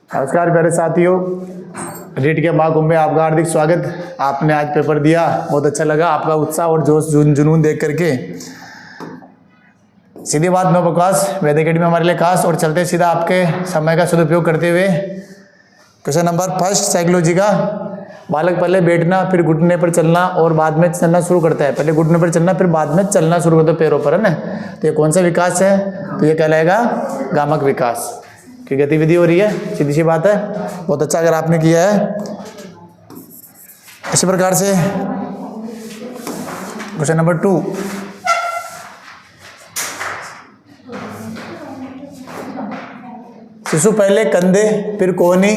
नमस्कार प्यारे साथियों, रीट के महाकुंभ में आपका हार्दिक स्वागत। आपने आज पेपर दिया, बहुत अच्छा लगा आपका उत्साह और जोश जुनून देख करके। सीधी बात, नो बकवास, वेद एकेडमी हमारे लिए खास। और चलते सीधा आपके समय का सदुपयोग करते हुए क्वेश्चन नंबर फर्स्ट साइकोलॉजी का। बालक पहले बैठना, फिर घुटने पर चलना और बाद में चलना शुरू करता है। पहले घुटने पर चलना, फिर बाद में चलना शुरू करता है पैरों पर, है ना। तो ये कौन सा विकास है? तो ये कहलाएगा गामक विकास की गतिविधि हो रही है। सीधी सी बात है, बहुत अच्छा अगर आपने किया है। इसी प्रकार से क्वेश्चन नंबर 2, शिशु पहले कंधे, फिर कोहनी,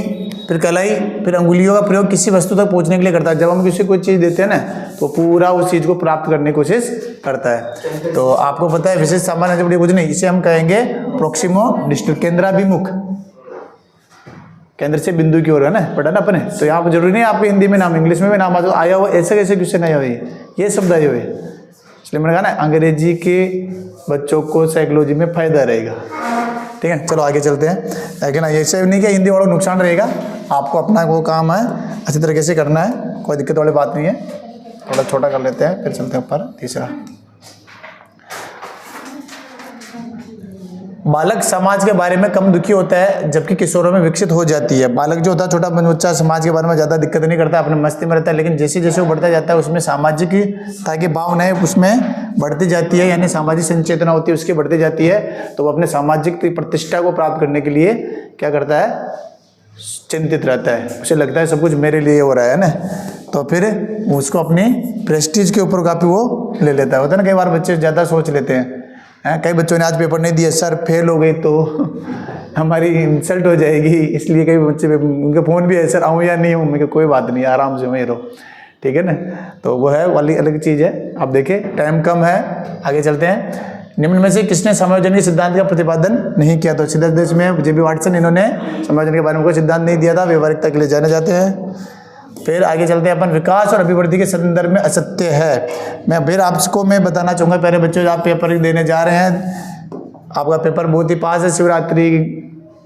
फिर कलाई, फिर अंगुलियों का प्रयोग किसी वस्तु तक पहुंचने के लिए करता है। जब हम किसी को कोई चीज देते हैं ना, तो पूरा उस चीज को प्राप्त करने की कोशिश करता है। तो आपको पता है विशेष सामान्य जबड़ी कुछ नहीं, इसे हम कहेंगे प्रोक्सिमो डिस्टल, केंद्राभिमुख, केंद्र से बिंदु की ओर, है ना, पढ़ा ना अपने। तो यहाँ पर जरूरी नहीं आपको हिंदी में नाम, इंग्लिश में भी नाम आया हो, ऐसे कैसे क्वेश्चन आए हुए, ये शब्द आए हुए। इसलिए मैंने कहा ना, अंग्रेजी के बच्चों को साइकोलॉजी में फायदा रहेगा। ठीक है, चलो आगे चलते हैं। लेकिन ऐसे नहीं कि हिंदी वालों नुकसान रहेगा, आपको अपना वो काम है अच्छी तरीके से करना है, कोई दिक्कत वाली बात नहीं है। थोड़ा छोटा कर लेते हैं, फिर चलते हैं ऊपर। तीसरा, बालक समाज के बारे में कम दुखी होता है जबकि किशोरों में विकसित हो जाती है। बालक जो होता है, छोटा बच्चा, समाज के बारे में ज़्यादा दिक्कत नहीं करता, अपने मस्ती में रहता है। लेकिन जैसे जैसे वो बढ़ता जाता है, उसमें सामाजिकता की भावनाएं उसमें बढ़ती जाती है, यानी सामाजिक संचेतना होती है उसकी बढ़ती जाती है। तो वो अपने सामाजिक प्रतिष्ठा को प्राप्त करने के लिए क्या करता है? चिंतित रहता है। उसे लगता है सब कुछ मेरे लिए हो रहा है ना, तो फिर उसको अपनी प्रेस्टीज के ऊपर काफ़ी वो ले लेता है। होता है ना, कई बार बच्चे ज़्यादा सोच लेते हैं। कई बच्चों ने आज पेपर नहीं दिया, सर फेल हो गई तो हमारी इंसल्ट हो जाएगी, इसलिए कई बच्चे उनके फ़ोन भी है, सर आऊँ या नहीं हूँ। मैं कोई बात नहीं, आराम से वहीं रहो, ठीक है ना। तो वो है वाली अलग चीज़ है। अब देखिए टाइम कम है, आगे चलते हैं। निम्न में से किसने समायोजन के सिद्धांत का प्रतिपादन नहीं किया? तो सीधा देश में जे बी वाटसन, इन्होंने समायोजन के बारे में कोई सिद्धांत नहीं दिया था, व्यवहारिकता के लिए जाने जाते हैं। फिर आगे चलते हैं अपन, विकास और अभिवृद्धि के संदर्भ में असत्य है। मैं फिर आपको मैं बताना चाहूँगा, पहले बच्चों आप पेपर देने जा रहे हैं, आपका पेपर बहुत ही पास है। शिवरात्रि,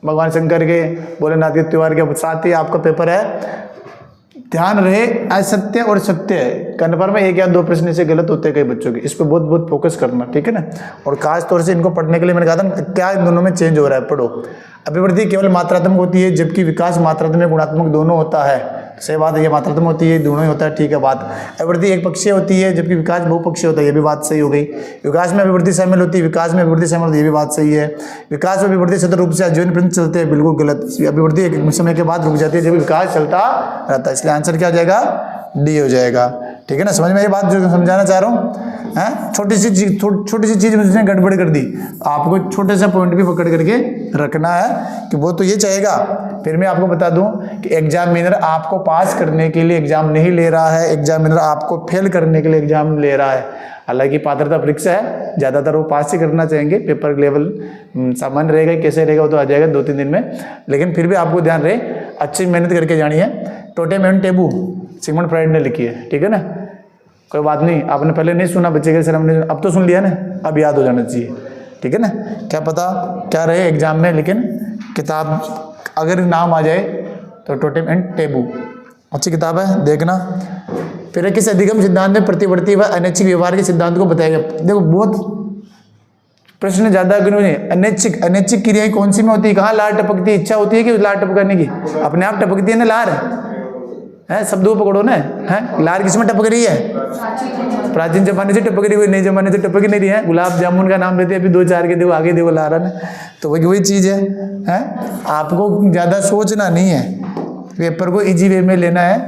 भगवान शंकर के, भोलेनाथ के त्योहार के साथ ही आपका पेपर है। ध्यान रहे, असत्य और सत्य कन्फर्म में 1 या 2 प्रश्न से गलत होते हैं कई बच्चों के, इस पर बहुत बहुत फोकस करना, ठीक है ना। और खास तौर से इनको पढ़ने के लिए मैंने कहा था क्या इन दोनों में चेंज हो रहा है, पढ़ो। अभिवृद्धि केवल मात्रात्मक होती है जबकि विकास मात्रात्मक गुणात्मक दोनों होता है। सही बात है, ये मात्रात्मक होती है, दोनों ही होता है, ठीक है बात। अभिवृद्धि एक पक्षीय होती है जबकि विकास बहुपक्षीय होता है, ये भी बात सही हो गई। विकास में अभिवृद्धि शामिल होती है, विकास में अभिवृद्धि शामिल होती है, ये भी बात सही है। विकास और अभिवृद्धि सतत रूप से आजीवन पर्यंत चलते हैं, बिल्कुल गलत। अभिवृद्धि एक समय के बाद रुक जाती है जब विकास चलता रहता है, इसलिए आंसर क्या हो जाएगा? डी हो जाएगा, ठीक है ना। समझ में ये बात जो समझाना चाह रहा हूँ है? छोटी सी चीज में उसने गड़बड़ कर दी, आपको छोटे से पॉइंट भी पकड़ करके रखना है कि वो तो ये चाहेगा। फिर मैं आपको बता दूं कि एग्जामिनर आपको पास करने के लिए एग्जाम नहीं ले रहा है, एग्जामिनर आपको फेल करने के लिए एग्जाम ले रहा है। हालांकि पात्रता परीक्षा है, ज़्यादातर वो पास ही करना चाहेंगे, पेपर लेवल सामान्य रहेगा, कैसे रहेगा वो तो आ जाएगा 2-3 दिन में। लेकिन फिर भी आपको ध्यान रहे, अच्छी मेहनत करके जानी है। Totem and taboo Sigmund Freud ने लिखी है, ठीक है ना। कोई बात नहीं, आपने पहले नहीं सुना बच्चे के, सर हमने अब तो सुन लिया ना, अब याद हो जाना चाहिए, ठीक है ना। क्या पता क्या रहे एग्जाम में, लेकिन किताब अगर नाम आ जाए तो टोटेम एंड टेबू अच्छी किताब है, देखना। फिर किस अधिगम सिद्धांत में प्रतिवर्ती व अनैच्छिक व्यवहार के सिद्धांत को बताएगा। देखो बहुत प्रश्न ज्यादा क्यों नहीं। अनैच्छिक क्रियाएं कौन सी में होती है? कहाँ लार टपकती है? इच्छा होती है कि लार टपकाने की? अपने आप टपकती है ना लार, है शब्द को पकड़ो ना, है लार किस में टपक रही है? प्राचीन जमाने से टपक रही हुई, नए जमाने से टपक नहीं रही है। गुलाब जामुन का नाम लेते हैं, अभी 2-4 के देखो आगे देखो लारा ना, तो वही चीज है। आपको ज्यादा सोचना नहीं है, पेपर को इजी वे में लेना है,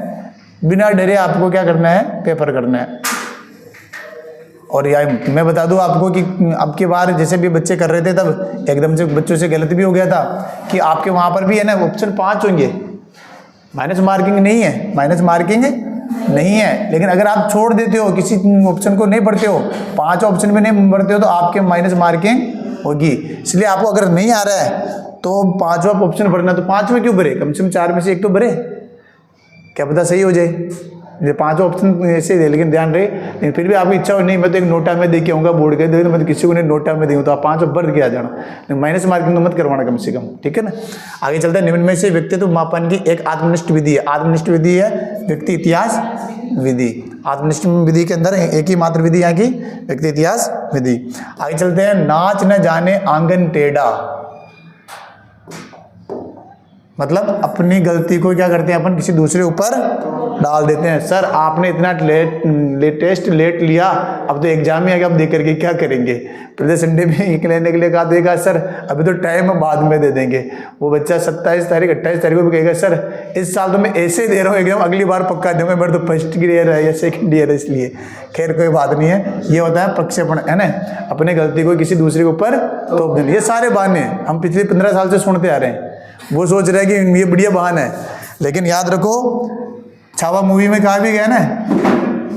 बिना डरे आपको क्या करना है? पेपर करना है। और यार मैं बता दूं आपको कि अब की बार जैसे भी बच्चे कर रहे थे, तब एकदम से बच्चों से गलत भी हो गया था कि आपके वहां पर भी है ना ऑप्शन 5 होंगे, माइनस मार्किंग नहीं है, माइनस मार्किंग नहीं है। लेकिन अगर आप छोड़ देते हो, किसी ऑप्शन को नहीं पढ़ते हो, 5 ऑप्शन में नहीं पढ़ते हो, तो आपके माइनस मार्किंग होगी। इसलिए आपको अगर नहीं आ रहा है तो 5वां ऑप्शन भरना, तो 5 में क्यों भरे? कम से कम 4 में से 1 तो भरे, क्या पता सही हो जाए। ये 5 ऑप्शन ऐसे दे, लेकिन ध्यान रहे, लेकिन फिर भी आपकी इच्छा हो नहीं मैं तो एक नोटा में दे के आऊँगा बोर्ड के, तो मैं तो किसी को नहीं नोटा में दूँ, तो आप 5 भर के आ जाना, माइनस मार्किंग तो मत करवाना कम से कम, ठीक है ना। आगे चलते हैं, निम्न में से व्यक्तित्व मापन की एक आत्मनिष्ठ विधि है। आत्मनिष्ठ विधि है व्यक्ति इतिहास विधि। आत्मनिष्ठ विधि के अंदर एक ही मात्र विधि यहाँ की व्यक्ति इतिहास विधि। आगे चलते हैं, नाच न जाने आंगन टेढ़ा, मतलब अपनी गलती को क्या करते हैं अपन किसी दूसरे ऊपर डाल देते हैं। सर आपने इतना लेटेस्ट लेट लिया, अब तो एग्जाम ही आ गया, अब दे करके क्या करेंगे। पहले संडे में लेने के लिए कहा देगा सर अभी तो टाइम है बाद में दे देंगे। वो बच्चा 27 तारीख 28 तारीख को भी कहेगा सर इस साल तो मैं ऐसे दे रहा हूँ एग्जाम, अगली बार पक्का दूंगा, मेरा तो फर्स्ट ईयर है या सेकेंड ईयर है इसलिए। खैर कोई बात नहीं है, ये होता है प्रक्षेपण, है ना, अपने गलती को किसी दूसरे के ऊपर थोप देना। ये सारे बहाने हम पिछले 15 साल से सुनते आ रहे हैं। वो सोच रहे हैं कि ये बढ़िया बहाना है, लेकिन याद रखो छावा मूवी में कहा भी गया ना,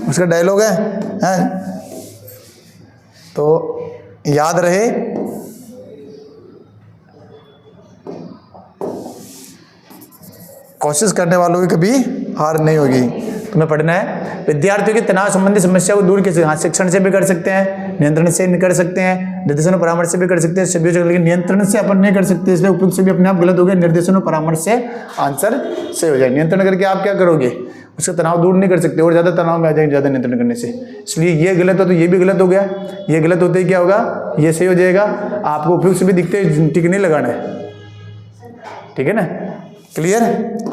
उसका डायलॉग है? तो याद रहे कोशिश करने वालों की कभी हार नहीं होगी। तुम्हें पढ़ना है विद्यार्थियों की तनाव संबंधी समस्या को दूर कैसे, हाँ शिक्षण से भी कर सकते हैं, नियंत्रण से कर सकते हैं, निर्देशन और परामर्श से भी कर सकते हैं, सभी जगह, लेकिन नियंत्रण से अपन नहीं कर सकते, इसलिए उपयुक्त से भी अपने आप गलत हो गया। निर्देशन और परामर्श से आंसर सही हो जाए। नियंत्रण करके आप क्या करोगे, उसका तनाव दूर नहीं कर सकते और ज़्यादा तनाव में आ जाएंगे ज़्यादा नियंत्रण करने से। इसलिए ये गलत हो तो ये भी गलत हो गया, ये गलत होते ही क्या होगा, ये सही हो जाएगा। आपको उपयुक्त से भी दिखते टिक नहीं लगाना है, ठीक है ना, क्लियर।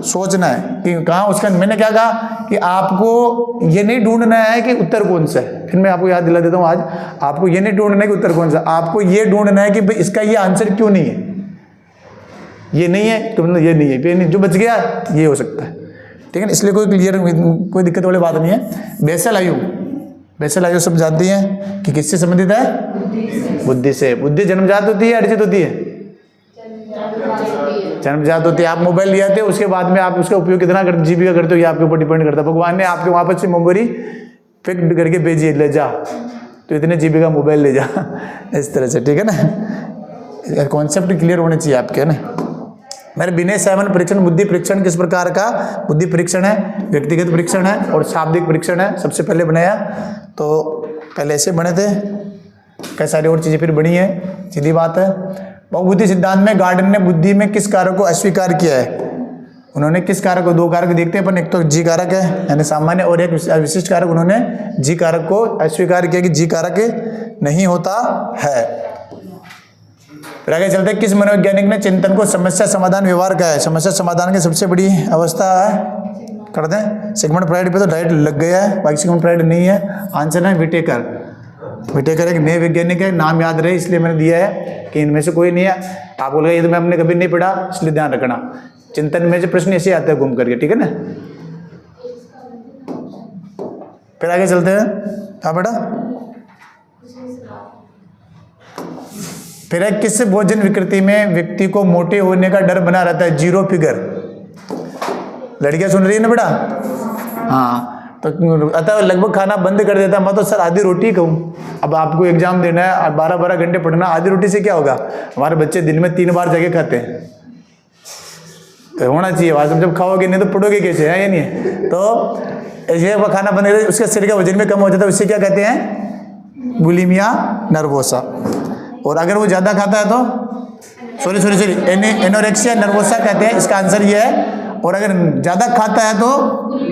सोचना है कि कहाँ उसका, मैंने क्या कहा कि आपको ये नहीं ढूंढना है कि उत्तर कौन सा है, फिर मैं आपको याद दिला देता हूँ आज, आपको ये नहीं ढूंढना है कि उत्तर कौन सा, आपको ये ढूंढना है कि भाई इसका ये आंसर क्यों नहीं है, ये नहीं है तो मतलब ये नहीं है, नहीं जो बच गया ये हो सकता है, ठीक है ना। इसलिए कोई क्लियर कोई दिक्कत वाली बात नहीं है। बेसल आयु, बेसल आयु सब जानती हैं कि किससे संबंधित है, बुद्धि से। बुद्धि जन्मजात होती है अर्जित होती है, जन्मजात होती है। आप मोबाइल ले आते हो उसके बाद में आप उसका उपयोग कितना जीबी का करते हो ये आपके ऊपर डिपेंड करता है। भगवान ने आपके वहां पर से मेमोरी फिक्स करके भेजी, ले जा तो इतने जीबी का मोबाइल ले जा इस तरह से, ठीक है ना। कॉन्सेप्ट क्लियर होने चाहिए आपके, है ना। मेरे विनय सेवन परीक्षण, बुद्धि परीक्षण किस प्रकार का बुद्धि परीक्षण है, व्यक्तिगत परीक्षण है और शाब्दिक परीक्षण है। सबसे पहले बनाया तो पहले ऐसे बने थे, कई सारी और चीजें फिर बनी है, सीधी बात है। बहुबुद्धि सिद्धांत में गार्डन ने बुद्धि में किस कारक को अस्वीकार किया है, उन्होंने किस कारक को, दो कारक देखते हैं अपन, एक तो जी कारक है यानी सामान्य और एक विशिष्ट कारक, उन्होंने जी कारक को अस्वीकार किया कि जी कारक नहीं होता है। फिर आगे चलते हैं, किस मनोवैज्ञानिक ने चिंतन को समस्या समाधान व्यवहार कहा है। समस्या समाधान की सबसे बड़ी अवस्था है, करते हैं सिगमंड फ्राइड पे तो डायरेक्ट लग गया है, बाकी सिगमंड फ्राइड नहीं है, आंसर है विटेकर। विटेकर एक नए वैज्ञानिक है, नाम याद रहे इसलिए मैंने दिया है कि इनमें से कोई नहीं है। आप बोलोगे ये तो मैं हमने कभी नहीं पढ़ा, इसलिए ध्यान रखना, चिंतन में से प्रश्न ऐसे आते हैं घूम करके, ठीक है ना। फिर आगे चलते हैं, हाँ बेटा। फिर किस भोजन विकृति में व्यक्ति को मोटे होने का डर बना रहता है, जीरो फिगर। लड़कियां सुन रही है ना बेटा, हाँ। तो अतः लगभग खाना बंद कर देता, मैं तो सर आधी रोटी कहूँ। अब आपको एग्जाम देना है और 12-12 घंटे पढ़ना, आधी रोटी से क्या होगा। हमारे बच्चे दिन में 3 बार जगह खाते हैं, तो होना चाहिए वास्तव, जब खाओगे नहीं तो पढ़ोगे कैसे, है या नहीं है। तो ऐसे खाना बंद कर, उसका शरीर का वजन में कम हो जाता है, उससे क्या कहते हैं, बुलिमिया नर्वोसा। और अगर वो ज़्यादा खाता है तो सॉरी एनोरेक्सिया नर्वोसा कहते हैं, इसका आंसर ये है। और अगर ज़्यादा खाता है तो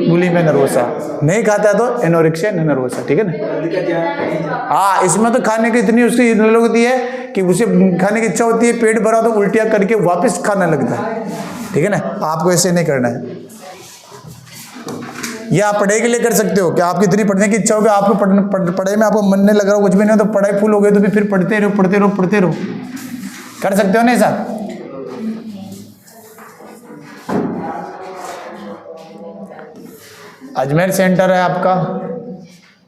बुलिमिया नर्वोसा, नहीं खाता है तो एनोरेक्सिया नर्वोसा, ठीक है ना। हाँ, इसमें तो खाने की इतनी उसकी होती है कि उसे खाने की इच्छा होती है, पेट भरा तो उल्टियाँ करके वापस खाना लगता है, ठीक है ना। आपको ऐसे नहीं करना है। या आप पढ़ाई के लिए कर सकते हो कि आपकी इतनी पढ़ने की इच्छा होगी, आपको पढ़ाई में आपको मन नहीं लग रहा हो, कुछ भी नहीं हो, तो पढ़ाई फुल हो गई तो फिर पढ़ते रहो, कर सकते हो ना ऐसा। अजमेर सेंटर है आपका,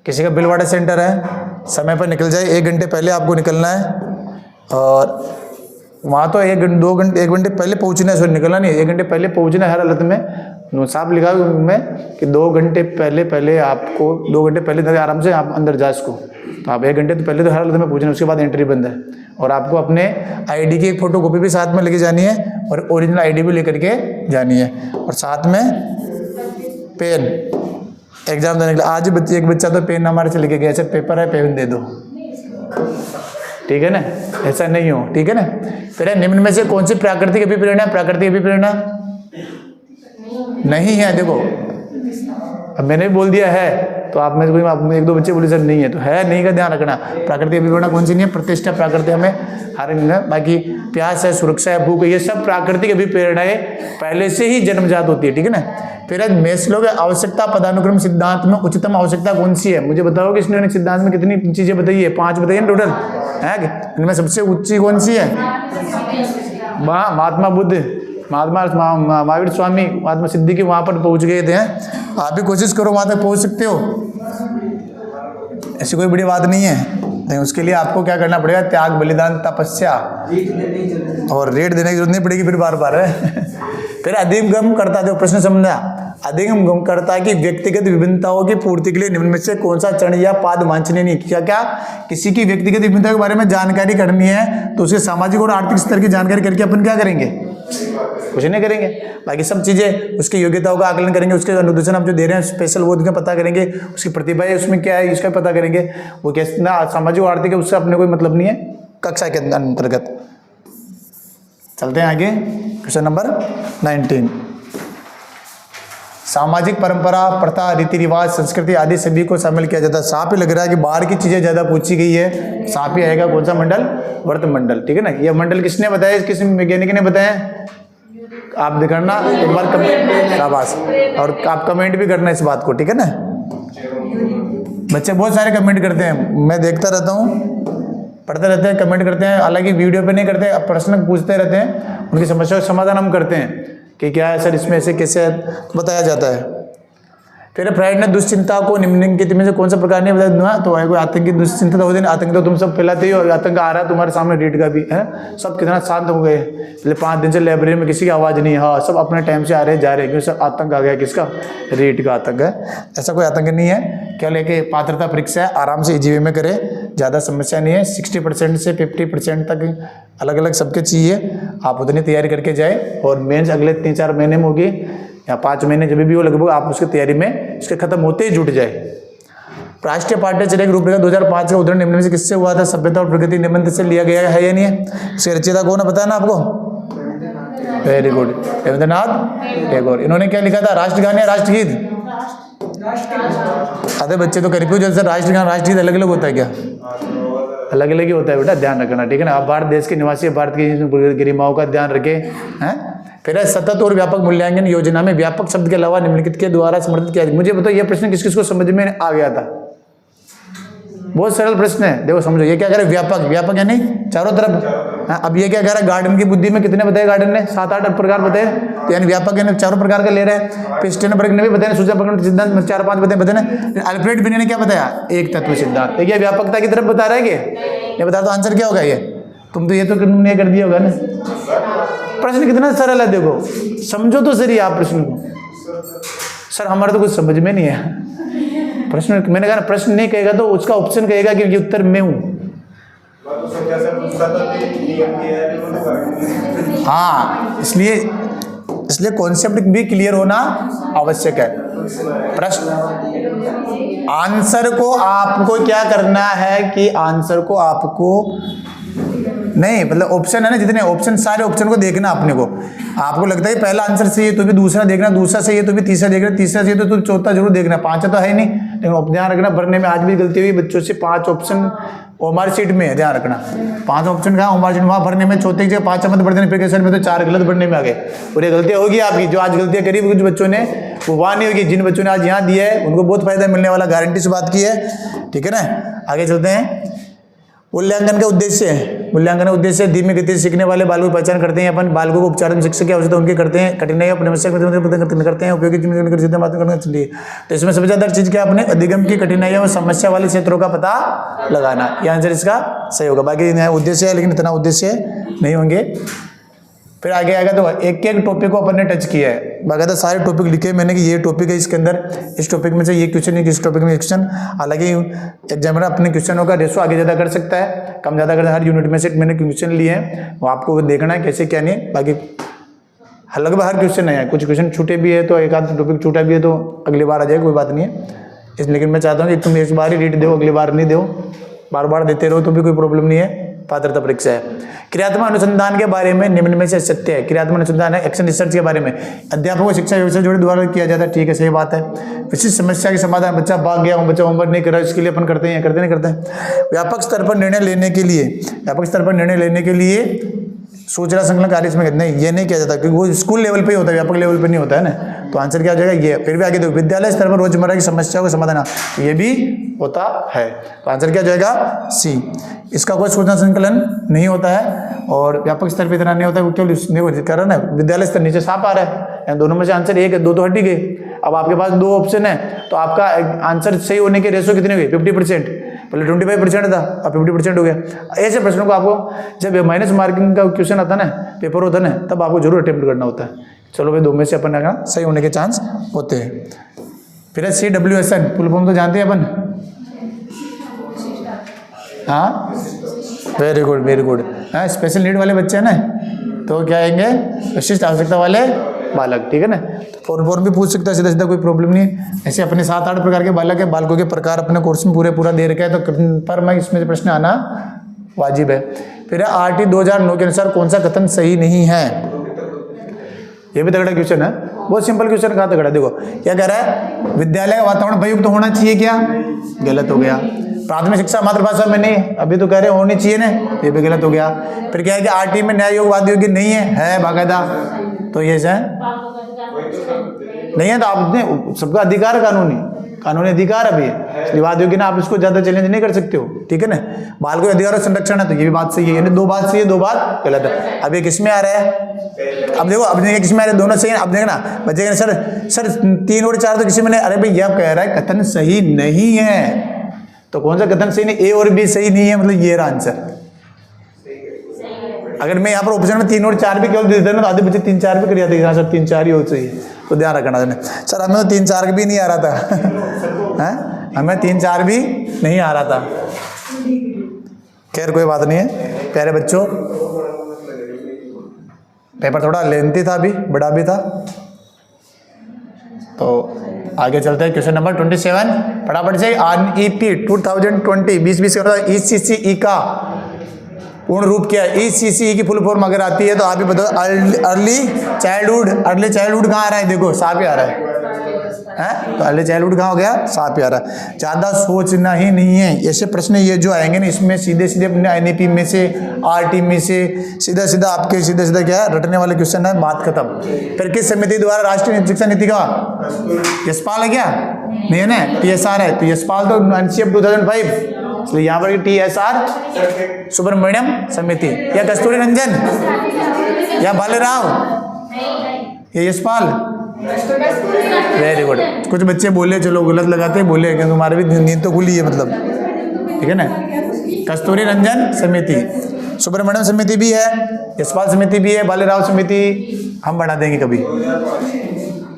किसी का बिलवाड़ा सेंटर है, समय पर निकल जाए, 1 घंटे पहले आपको निकलना है। और वहाँ तो 1 घंटे पहले पहुँचना है, सॉरी निकलना नहीं, 1 घंटे पहले पहुँचना है हर हालत में। साफ लिखा है उनमें कि 2 घंटे पहले आपको 2 घंटे पहले आराम से आप अंदर जा इसको, तो आप 1 घंटे तो पहले तो हर हालत में पहुँचना, उसके बाद एंट्री बंद है। और आपको अपने आईडी की एक फोटोकॉपी भी साथ में लेके जानी है और ओरिजिनल आईडी भी लेकर के जानी है, और साथ में पेन, एग्जाम देने के लिए। आज एक बच्चा तो पेन हमारे से लेके गया, सर पेपर है पेन दे दो, ठीक है ना, ऐसा नहीं हो, ठीक है ना। फिर निम्न में से कौन सी प्राकृतिक अभिप्रेरणा, प्राकृतिक अभिप्रेरणा नहीं है। देखो अब मैंने भी बोल दिया है, तो आप में से कोई एक दो बच्चे बोले सर नहीं है, तो है नहीं का ध्यान रखना। प्राकृतिक अभिप्रेरणा कौन सी नहीं है, प्रतिष्ठा प्राकृतिक में हर, बाकी प्यास है, सुरक्षा है, भूख है, ये सब प्राकृतिक अभिप्रेरणाएं पहले से ही जन्मजात होती है, ठीक है ना। फिर मेस्लो के आवश्यकता पदानुक्रम सिद्धांत में उच्चतम आवश्यकता कौन सी है, मुझे बताओ कि इसने सिद्धांत में कितनी चीजें बताई है, 5 बताइए टोटल है, इनमें सबसे ऊंची कौन सी है, महात्मा बुद्ध, महात्मा महावीर स्वामी, महात्मा सिद्धि की वहां पर पहुंच गए थे। आप भी कोशिश करो वहां तक पहुंच सकते हो, ऐसी कोई बड़ी बात नहीं है। नहीं, उसके लिए आपको क्या करना पड़ेगा, त्याग, बलिदान, तपस्या, और रेट देने की जरूरत नहीं पड़ेगी फिर बार बार है। फिर अधिगम करता, जो प्रश्न समझा, अधिगम करता कि व्यक्तिगत विभिन्नताओं की पूर्ति के लिए निम्न में से कौन सा चरण या पाद वांछनीय नहीं। क्या क्या किसी की व्यक्तिगत विभिन्नता के बारे में जानकारी करनी है तो उसके सामाजिक और आर्थिक स्तर की जानकारी करके अपन क्या करेंगे, कुछ नहीं करेंगे। बाकी सब चीजें उसकी योग्यताओं का आकलन करेंगे, उसके अनुदेशन हम जो दे रहे हैं स्पेशल वो उनका पता करेंगे, उसकी प्रतिभा है उसमें क्या है इसका पता करेंगे, वो कैसे ना सामाजिक और आर्थिक है उससे अपने कोई मतलब नहीं है कक्षा के अंतर्गत। चलते हैं आगे, क्वेश्चन नंबर 19। सामाजिक परंपरा, प्रथा, रीति रिवाज, संस्कृति आदि सभी को शामिल किया जाता है। साफ ही लग रहा है कि बाहर की चीजें ज्यादा पूछी गई है, साफ ही आएगा कौन सा मंडल, वर्त मंडल, ठीक है ना। ये मंडल किसने बताया, किस वैज्ञानिक ने बताया, आप दिखाना एक बार कमेंट, शाबाश, और आप कमेंट भी करना इस बात को, ठीक है ना। बच्चे बहुत सारे कमेंट करते हैं, मैं देखता रहता हूँ, पढ़ते रहते हैं, कमेंट करते हैं, हालांकि वीडियो पे नहीं करते, प्रश्न पूछते रहते हैं, उनकी समस्या का समाधान हम करते हैं कि क्या है सर इसमें ऐसे कैसे बताया जाता है। फिर फ्राइड ने दुश्चिंता को निम्नलिखित में से कौन सा प्रकार नहीं बताया, तो है कोई आतंकी दुश्चिंता तो होती नहीं, आतंक तो तुम सब फैलाते ही हो, आतंक आ रहा है तुम्हारे सामने, रीट का भी है, सब कितना शांत हो गए, पहले 5 दिन से लाइब्रेरी में किसी की आवाज़ नहीं है, हाँ सब अपने टाइम से आ रहे जा रहे, क्योंकि सब आतंक आ गया, किसका, रीट का आतंक है। ऐसा कोई आतंक नहीं है, क्या लेके पात्रता परीक्षा है, आराम से इजी वे में करे, ज़्यादा समस्या नहीं है, 60% से 50% तक अलग अलग सबके चाहिए, आप उतनी तैयारी करके जाए, और मेंस अगले 3-4 महीने में होगी या 5 महीने जब भी हो, लगभग आप उसकी तैयारी में इसके खत्म होते ही जुट जाए। राष्ट्रीय पाठ्यचर्या की रूपरेखा 2005 का उदाहरण निम्न में से किससे हुआ था, सभ्यता और प्रगति निबंध से लिया गया है या नहीं है, इसके रचयिता कौन है पता है ना आपको, वेरी गुड, रविंद्रनाथ टैगोर। इन्होंने क्या लिखा था, राष्ट्रगान या राष्ट्रगीत, आधे बच्चे तो करीब जैसे राष्ट्रगान राष्ट्रगीत अलग अलग होता है क्या, अलग अलग ही होता है बेटा, ध्यान रखना, ठीक है ना। आप भारत देश के निवासी, भारत की गरिमाओं का ध्यान रखें, हैं। फिर सतत और व्यापक मूल्यांकन योजना में व्यापक शब्द के अलावा निम्नलिखित के द्वारा समर्थित किया। मुझे बताओ ये प्रश्न किस किस को समझ में आ गया था, बहुत सरल प्रश्न है, देखो समझो, ये क्या कह रहा है, व्यापक, व्यापक यानी चारों तरफ। अब ये क्या कह रहा है, गार्डन की बुद्धि में कितने बताए, गार्डन ने 7-8 प्रकार बताए, तो यानी व्यापक यानी चारों प्रकार का ले रहे हैं। पिस्टेनबर्ग ने भी बताया, सूचना प्रकरण सिद्धांत में 4-5 बताए। अल्फ्रेड बिने ने क्या बताया, एक तत्व सिद्धांत। ये व्यापकता की तरफ बता रहा है कि ये बता दो आंसर क्या होगा, ये तुम तो ये तो तुमने कर दिया होगा ना। प्रश्न कितना सरल है, देखो समझो तो सही आप प्रश्न को। सर हमारा तो कुछ समझ में नहीं है प्रश्न, मैंने कहा प्रश्न नहीं कहेगा तो उसका ऑप्शन कहेगा कि ये उत्तर मैं हूं। हाँ, इसलिए कॉन्सेप्ट भी क्लियर होना आवश्यक है। प्रश्न आंसर को आपको क्या करना है कि आंसर को आपको नहीं, मतलब ऑप्शन है ना, जितने ऑप्शन सारे ऑप्शन को देखना अपने को। आपको लगता है पहला आंसर सही है तो भी दूसरा देखना, दूसरा सही है तो भी तीसरा देखना, तीसरा सही है तो चौथा जरूर देखना, 5 तो है ही नहीं। लेकिन ध्यान रखना, भरने में आज भी गलती हुई बच्चों से, 5 ऑप्शन हमारी सीट में है, ध्यान रखना 5 ऑप्शन कहाँ हमारी सीट, वहाँ भरने में चौथे की जगह 5 मत भर देने, प्रिपरेशन में तो 4 गलत भरने में आ गए। और ये गलतियाँ होगी आपकी, जो आज गलतियाँ करी कुछ बच्चों ने वो वहाँ नहीं होगी, जिन बच्चों ने आज यहाँ दिया है उनको बहुत फायदा मिलने वाला, गारंटी से बात की है, ठीक है ना। आगे चलते हैं। मूल्यांकन का उद्देश्य है, मूल्यांकन का उद्देश्य धीमी गति से सीखने वाले बालकों की पहचान करते हैं, अपन बालकों को उपचार में शिक्षा की आवश्यकता उनके करते हैं, कठिनाई और समस्या करते हैं, उपयोगी बात करना चाहिए। तो इसमें सबसे ज्यादा चीज क्या, अपने अधिगम की कठिनाइयों और समस्या वाले क्षेत्रों का पता लगाना, ये आंसर इसका सही होगा। बाकी उद्देश्य है लेकिन इतना उद्देश्य नहीं होंगे। फिर आगे आएगा तो एक एक टॉपिक को अपन ने टच किया है, बाकायदा सारे टॉपिक लिखे मैंने कि ये टॉपिक है इसके अंदर, इस टॉपिक में से ये क्वेश्चन है, इस टॉपिक में क्वेश्चन। हालांकि एग्जामिनर अपने क्वेश्चनों का रेशो आगे ज़्यादा कर सकता है, कम ज़्यादा कर, हर यूनिट में से मैंने क्वेश्चन लिए हैं, वो आपको देखना है कैसे क्या नहीं। बाकी लगभग हर क्वेश्चन है, कुछ क्वेश्चन छूटे भी है तो एक आध टॉपिक छूटा भी है तो अगली बार आ जाएगा, कोई बात नहीं है। लेकिन मैं चाहता हूँ कि तुम इस बार ही रीड दो, अगली बार नहीं दो, बार बार देते रहो तो भी कोई प्रॉब्लम नहीं है, पात्रता परीक्षा है। क्रियात्मक अनुसंधान के बारे में निम्न में से सत्य है। क्रियात्मक अनुसंधान है एक्शन रिसर्च के बारे में, अध्यापकों को शिक्षा व्यवस्था जोड़े द्वारा किया जाता है, ठीक है, सही बात है। विशिष्ट समस्या के समाधान, बच्चा भाग गया, बच्चा होमवर्क नहीं कर रहा, इसके लिए अपन करते हैं, करते नहीं करते हैं। व्यापक स्तर पर निर्णय लेने के लिए, व्यापक स्तर पर निर्णय लेने के लिए सूचना संकलन कार्य इसमें नहीं, ये नहीं किया जाता क्योंकि वो स्कूल लेवल पे ही होता है, व्यापक लेवल पे नहीं होता है ना। तो आंसर क्या हो जाएगा ये। फिर भी आगे देखो, विद्यालय स्तर पर रोजमर्रा की समस्याओं का समाधान, तो ये भी होता है। तो आंसर क्या हो जाएगा सी। इसका कोई सूचना संकलन नहीं होता है और व्यापक स्तर पर इतना नहीं होता है, केवल कर रहा है विद्यालय स्तर, नीचे साफ आ रहा है। दोनों में से आंसर एक है, दो तो हट ही गए। अब आपके पास दो ऑप्शन है तो आपका आंसर सही होने के रेशो कितने हुए, 50%। पहले 25% था, अब 50% हो गया। ऐसे प्रश्नों को आपको जब माइनस मार्किंग का क्वेश्चन आता ना, पेपर होता ना, तब आपको जरूर अटेम्प्ट करना होता है। चलो भाई, दो में से अपन का सही होने के चांस होते हैं। फिर CWSN फुल फॉर्म तो जानते हैं अपन, हाँ, वेरी गुड वेरी गुड। हाँ, स्पेशल नीड वाले बच्चे हैं ना, तो क्या आएंगे, विशिष्ट आवश्यकता वाले बालक, ठीक है ना। फॉर्म भी पूछ सकता है सीधा सीधा, कोई प्रॉब्लम नहीं है। ऐसे अपने 7-8 प्रकार के बालक है, बालकों के प्रकार अपने कोर्स में पूरा दे रखा है, तो पर मैं इसमें से प्रश्न आना वाजिब है। फिर RT 2009 के अनुसार कौन सा कथन सही नहीं है, ये भी तगड़ा क्वेश्चन है, बहुत सिंपल क्वेश्चन। कहाँ तगड़ा, देखो क्या कह रहा है, विद्यालय का वातावरण उपयुक्त होना चाहिए, क्या गलत हो गया। प्राथमिक शिक्षा मातृभाषा में नहीं, अभी तो कह रहे होनी चाहिए ना, ये भी गलत हो गया। फिर क्या है कि RT में न्याय योग वाद योग्य नहीं है बाकायदा, तो ये है नहीं है। तो आपने सबका अधिकार, कानूनी अधिकार अभी वाद योग्य ना, आप इसको ज्यादा चैलेंज नहीं कर सकते हो, ठीक है ना। बालकों के अधिकार और संरक्षण है, तो ये भी बात सही है, यानी दो बात सही है, दो बात गलत है। अब ये किसमें आ रहा है, अब देखो, अब देखिए किसमें आ रहे हैं, दोनों सही है। अब देखना बच्चे सर 3 और 4 तो किसी में नहीं, अरे भाई यह कह रहा है कथन सही नहीं है, तो कौन सा कथन सही नहीं, A और B सही नहीं है, मतलब ये रहा आंसर। अगर मैं यहाँ पर ऑप्शन में 3 और 4 भी केवल दे देता ना, तो आधे बच्चे 3-4 भी कर जाते हैं, सर 3-4 ही हो चाहिए, तो ध्यान रखना देने। सर हमें तो 3-4 भी नहीं आ रहा था हमें 3-4 भी नहीं आ रहा था। खैर कोई बात नहीं है प्यारे बच्चों, पेपर थोड़ा लेंथी था, अभी बड़ा भी था, तो आगे चलते हैं। क्वेश्चन नंबर 27 फटाफट से। NEP 2020 2020 ECCE का पूर्ण रूप क्या है, ECCE की फुल फॉर्म अगर आती है तो आप भी बताओ। अर्ली चाइल्डहुड कहाँ आ रहा है, देखो साफ ही आ रहा है, तो अर्ली चाइल्डहुड कहाँ हो गया, साफ ही आ रहा है। ज्यादा सोचना ही नहीं है, ऐसे प्रश्न ये जो आएंगे ना, इसमें सीधे अपने NEP में से, RT में से सीधा आपके सीधा क्या है, रटने वाले क्वेश्चन है, बात खत्म। फिर किस समिति द्वारा राष्ट्रीय शिक्षा नीति का, यशपाल है क्या, नहीं है ना, TSR है, तो यशपाल तो NCF 2005, इसलिए यहाँ पर TSR सुब्रमण्यम समिति, या कस्तूरी रंजन, या बालेराव, या यशपाल, वेरी गुड। कुछ बच्चे बोले चलो गलत लगाते हैं, बोले कि तुम्हारी भी नींद तो खुली है, मतलब ठीक है ना। कस्तूरी रंजन समिति, सुब्रमण्यम समिति भी है, यशपाल समिति भी है, बालेराव समिति हम बढ़ा देंगे कभी,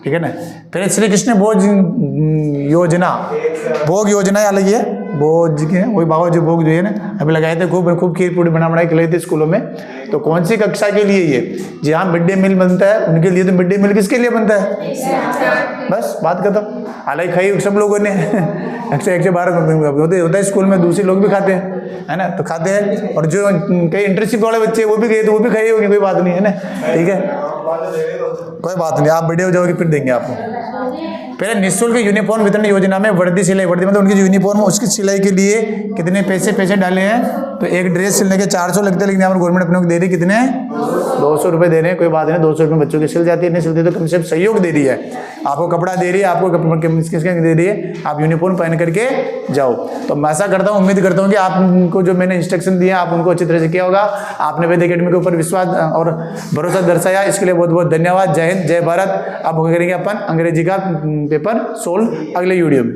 ठीक है ना। फिर श्री कृष्ण भोज योजना अलग है, भोज के वही बाबा जो भोग जो है ना, अभी लगाए थे, खूब खीर पूरी बनाई खिलाई थी स्कूलों में। तो कौन सी कक्षा के लिए ये, जहाँ मिड डे मील बनता है उनके लिए, तो मिड डे मील किसके लिए बनता है, बस बात खत्म। हालांकि खाई सब लोगों ने 112 होता है स्कूल में, दूसरे लोग भी खाते हैं, है ना, तो खाते हैं। और जो कई इंटर्नशिप वाले बच्चे वो भी गए तो वो भी खाई होगी, कोई बात नहीं है ना, ठीक है, कोई बात नहीं, आप बड़े हो जाओगे फिर देंगे आपको। पहले निःशुल्क यूनिफॉर्म वितरण योजना में वर्दी मतलब उनकी यूनिफॉर्म उसकी सिलाई के लिए कितने पैसे डाले हैं, तो एक ड्रेस सिलने के 400 लगते हैं, लेकिन यहाँ पर गवर्नमेंट अपने को दे रही कितने, 200 रुपये दे रहे हैं, कोई बात नहीं, 200 रुपये बच्चों की सिल जाती है, नहीं सिलती तो कम से कम सहयोग दे रही है, आपको कपड़ा दे रही है, आपको किसके दे रही है, आप यूनिफॉर्म पहन करके जाओ। तो मैं ऐसा करता हूँ, उम्मीद करता हूँ कि आपको जो मैंने इंस्ट्रक्शन दिया आप उनको अच्छी तरह से किया होगा, आपने वेद एकेडमी के ऊपर विश्वास और भरोसा दर्शाया, इसके लिए बहुत बहुत धन्यवाद। जय हिंद, जय भारत। अब करेंगे अपन अंग्रेजी का पेपर सोल्व अगले वीडियो में।